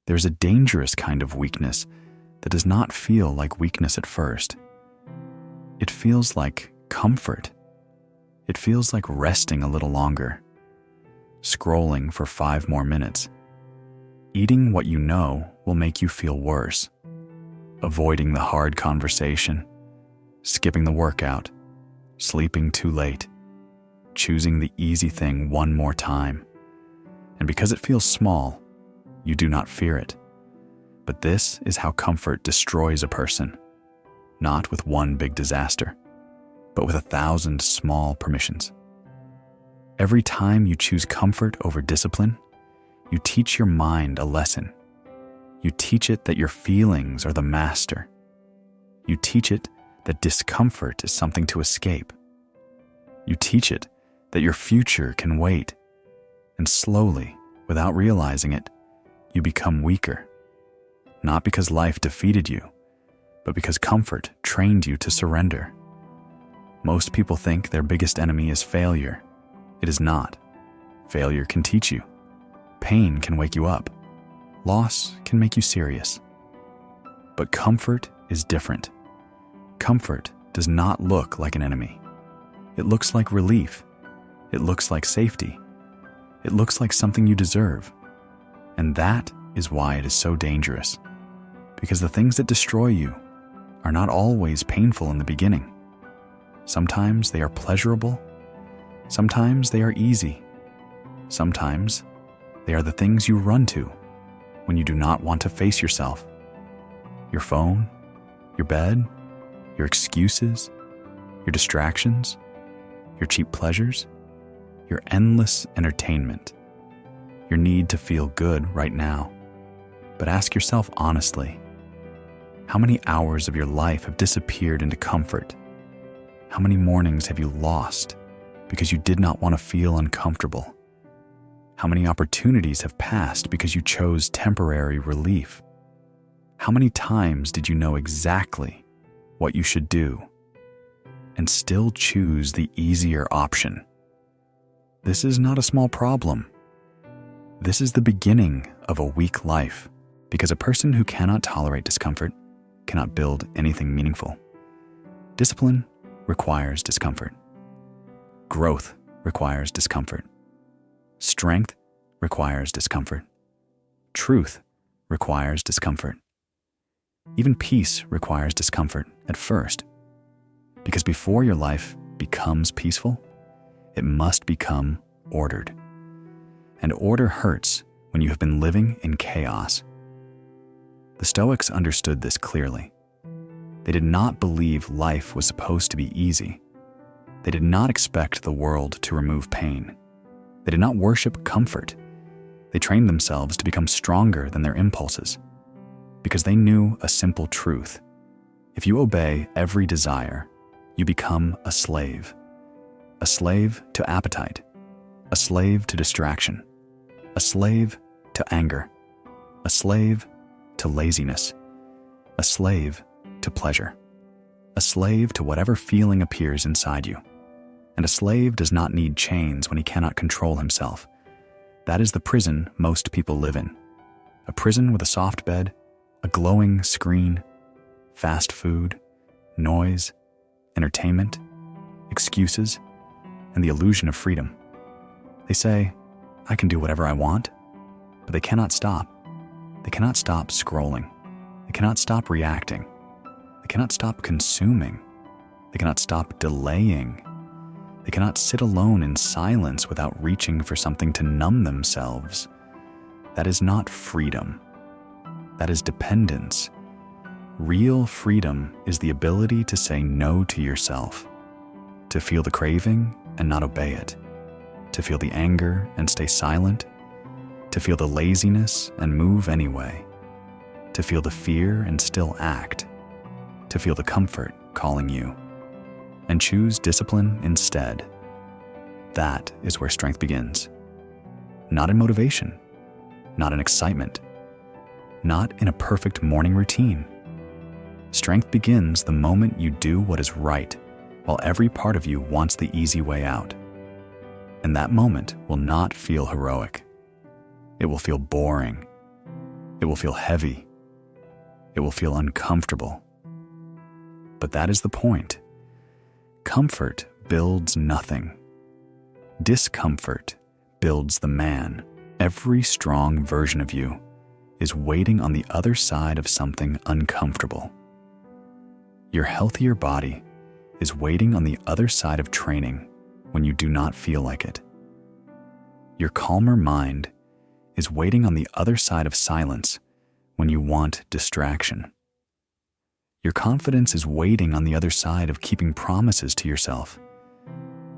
There's a dangerous kind of weakness that does not feel like weakness at first. It feels like comfort. It feels like resting a little longer, scrolling for 5 more minutes. Eating what you know will make you feel worse. Avoiding the hard conversation, skipping the workout, sleeping too late, choosing the easy thing one more time. And because it feels small, you do not fear it. But this is how comfort destroys a person, not with one big disaster, but with 1,000 small permissions. Every time you choose comfort over discipline, you teach your mind a lesson. You teach it that your feelings are the master. You teach it that discomfort is something to escape. You teach it that your future can wait. And slowly, without realizing it, you become weaker. Not because life defeated you, but because comfort trained you to surrender. Most people think their biggest enemy is failure. It is not. Failure can teach you. Pain can wake you up. Loss can make you serious. But comfort is different. Comfort does not look like an enemy. It looks like relief. It looks like safety. It looks like something you deserve. And that is why it is so dangerous. Because the things that destroy you are not always painful in the beginning. Sometimes they are pleasurable. Sometimes they are easy. Sometimes they are the things you run to when you do not want to face yourself. Your phone, your bed, your excuses, your distractions, your cheap pleasures, your endless entertainment, your need to feel good right now. But ask yourself honestly, how many hours of your life have disappeared into comfort? How many mornings have you lost because you did not want to feel uncomfortable? How many opportunities have passed because you chose temporary relief? How many times did you know exactly what you should do and still choose the easier option? This is not a small problem. This is the beginning of a weak life, because a person who cannot tolerate discomfort cannot build anything meaningful. Discipline requires discomfort. Growth requires discomfort. Strength requires discomfort. Truth requires discomfort. Even peace requires discomfort at first, because before your life becomes peaceful, it must become ordered. And order hurts when you have been living in chaos. The Stoics understood this clearly. They did not believe life was supposed to be easy. They did not expect the world to remove pain. They did not worship comfort. They trained themselves to become stronger than their impulses, because they knew a simple truth. If you obey every desire, you become a slave to appetite, a slave to distraction, a slave to anger, a slave to laziness, a slave to pleasure, a slave to whatever feeling appears inside you. And a slave does not need chains when he cannot control himself. That is the prison most people live in. A prison with a soft bed, a glowing screen, fast food, noise, entertainment, excuses, and the illusion of freedom. They say, I can do whatever I want, but they cannot stop. They cannot stop scrolling. They cannot stop reacting. They cannot stop consuming. They cannot stop delaying. They cannot sit alone in silence without reaching for something to numb themselves. That is not freedom. That is dependence. Real freedom is the ability to say no to yourself, to feel the craving and not obey it, to feel the anger and stay silent, to feel the laziness and move anyway, to feel the fear and still act, to feel the comfort calling you, and choose discipline instead. That is where strength begins. Not in motivation, not in excitement, not in a perfect morning routine. Strength begins the moment you do what is right, while every part of you wants the easy way out. And that moment will not feel heroic. It will feel boring. It will feel heavy. It will feel uncomfortable. But that is the point. Comfort builds nothing. Discomfort builds the man. Every strong version of you is waiting on the other side of something uncomfortable. Your healthier body is waiting on the other side of training when you do not feel like it. Your calmer mind is waiting on the other side of silence when you want distraction. Your confidence is waiting on the other side of keeping promises to yourself.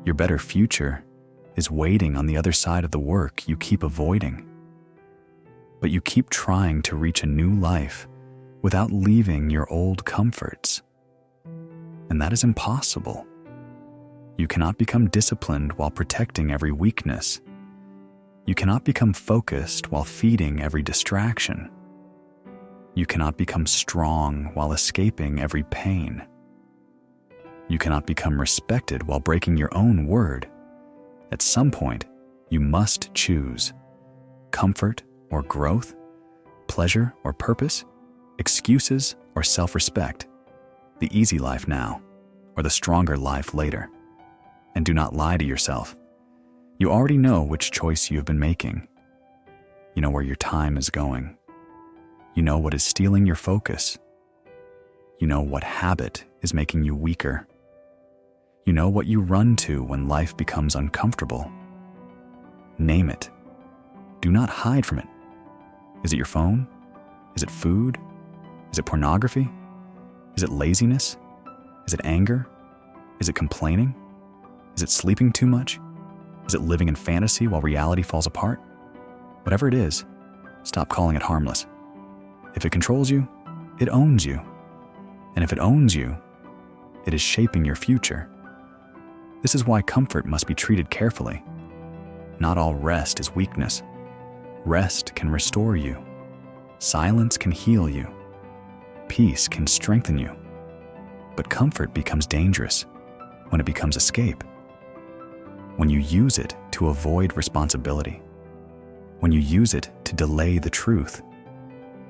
Your better future is waiting on the other side of the work you keep avoiding. But you keep trying to reach a new life without leaving your old comforts. And that is impossible. You cannot become disciplined while protecting every weakness. You cannot become focused while feeding every distraction. You cannot become strong while escaping every pain. You cannot become respected while breaking your own word. At some point, you must choose comfort or growth, pleasure or purpose, excuses or self-respect, the easy life now or the stronger life later. And do not lie to yourself. You already know which choice you have been making. You know where your time is going. You know what is stealing your focus. You know what habit is making you weaker. You know what you run to when life becomes uncomfortable. Name it. Do not hide from it. Is it your phone? Is it food? Is it pornography? Is it laziness? Is it anger? Is it complaining? Is it sleeping too much? Is it living in fantasy while reality falls apart? Whatever it is, stop calling it harmless. If it controls you, it owns you. And if it owns you, it is shaping your future. This is why comfort must be treated carefully. Not all rest is weakness. Rest can restore you. Silence can heal you. Peace can strengthen you. But comfort becomes dangerous when it becomes escape. When you use it to avoid responsibility. When you use it to delay the truth.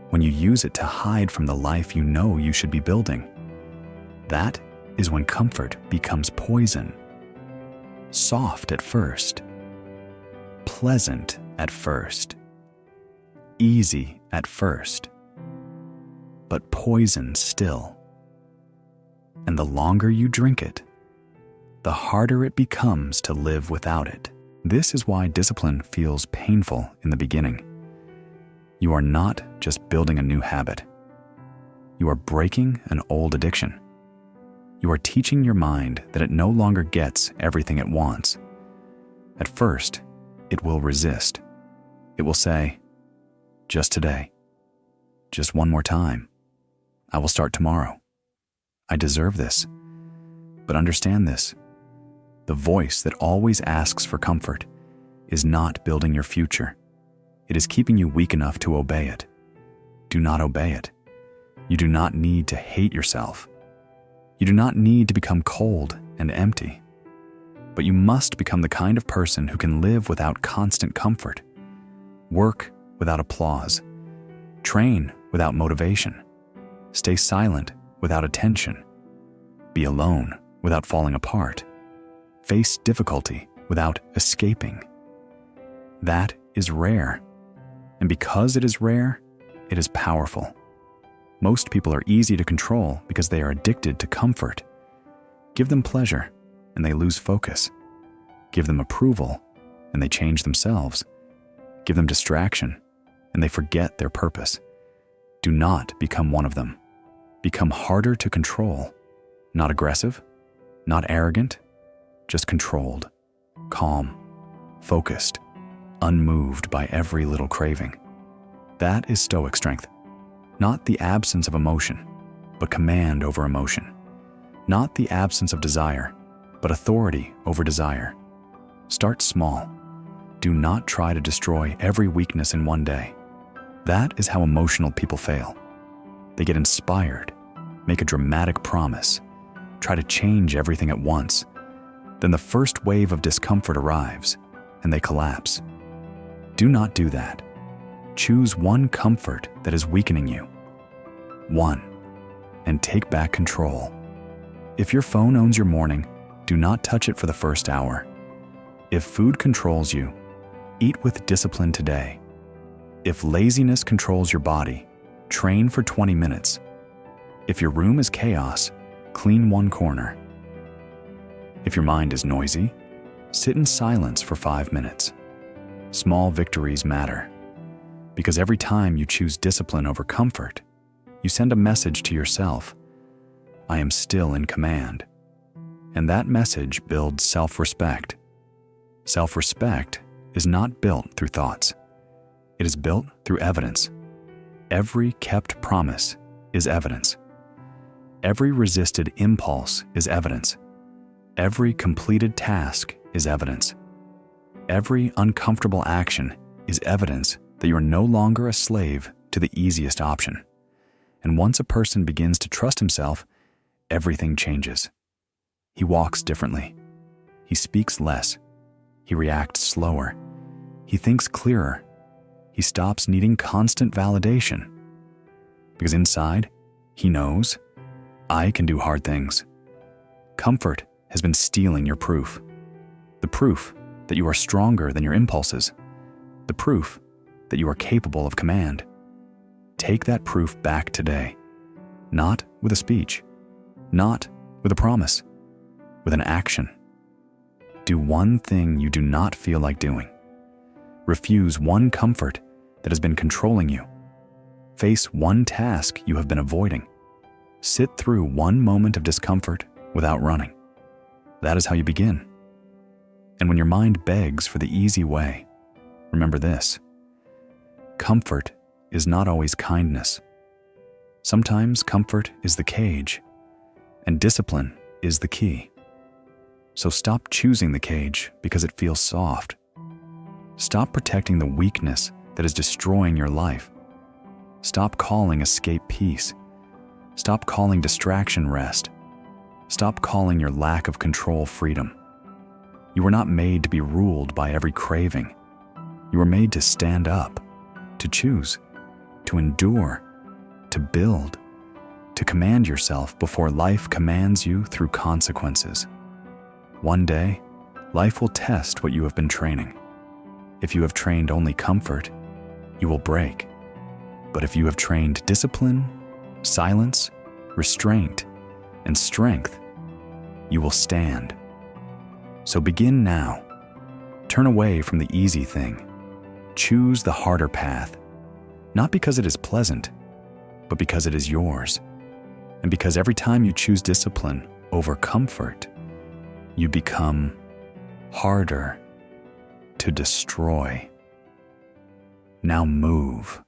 When you use it to hide from the life you know you should be building. That is when comfort becomes poison. Soft at first. Pleasant at first. Easy at first. But poison still. And the longer you drink it, the harder it becomes to live without it. This is why discipline feels painful in the beginning. You are not just building a new habit. You are breaking an old addiction. You are teaching your mind that it no longer gets everything it wants. At first, it will resist. It will say, just today, just one more time. I will start tomorrow. I deserve this. But understand this. The voice that always asks for comfort is not building your future. It is keeping you weak enough to obey it. Do not obey it. You do not need to hate yourself. You do not need to become cold and empty. But you must become the kind of person who can live without constant comfort, work without applause, train without motivation, stay silent without attention, be alone without falling apart, face difficulty without escaping. That is rare. And because it is rare, it is powerful. Most people are easy to control because they are addicted to comfort. Give them pleasure, and they lose focus. Give them approval, and they change themselves. Give them distraction, and they forget their purpose. Do not become one of them. Become harder to control. Not aggressive, not arrogant, just controlled, calm, focused, unmoved by every little craving. That is Stoic strength. Not the absence of emotion, but command over emotion. Not the absence of desire, but authority over desire. Start small. Do not try to destroy every weakness in one day. That is how emotional people fail. They get inspired, make a dramatic promise, try to change everything at once. Then the first wave of discomfort arrives, and they collapse. Do not do that. Choose one comfort that is weakening you. One, and take back control. If your phone owns your morning, do not touch it for the first hour. If food controls you, eat with discipline today. If laziness controls your body, train for 20 minutes. If your room is chaos, clean one corner. If your mind is noisy, sit in silence for 5 minutes. Small victories matter, because every time you choose discipline over comfort, you send a message to yourself: I am still in command. And that message builds self-respect. Self-respect is not built through thoughts. It is built through evidence. Every kept promise is evidence. Every resisted impulse is evidence. Every completed task is evidence. Every uncomfortable action is evidence that you are no longer a slave to the easiest option. And once a person begins to trust himself, everything changes. He walks differently. He speaks less. He reacts slower. He thinks clearer. He stops needing constant validation. Because inside, he knows, I can do hard things. Comfort has been stealing your proof. The proof that you are stronger than your impulses. The proof that you are capable of command. Take that proof back today. Not with a speech. Not with a promise. With an action. Do one thing you do not feel like doing. Refuse one comfort that has been controlling you. Face one task you have been avoiding. Sit through one moment of discomfort without running. That is how you begin. And when your mind begs for the easy way, remember this: comfort is not always kindness. Sometimes comfort is the cage, and discipline is the key. So stop choosing the cage because it feels soft. Stop protecting the weakness that is destroying your life. Stop calling escape peace. Stop calling distraction rest. Stop calling your lack of control freedom. You were not made to be ruled by every craving. You were made to stand up, to choose, to endure, to build, to command yourself before life commands you through consequences. One day, life will test what you have been training. If you have trained only comfort, you will break. But if you have trained discipline, silence, restraint, and strength, you will stand. So begin now. Turn away from the easy thing. Choose the harder path, not because it is pleasant, but because it is yours. And because every time you choose discipline over comfort, you become harder to destroy. Now move.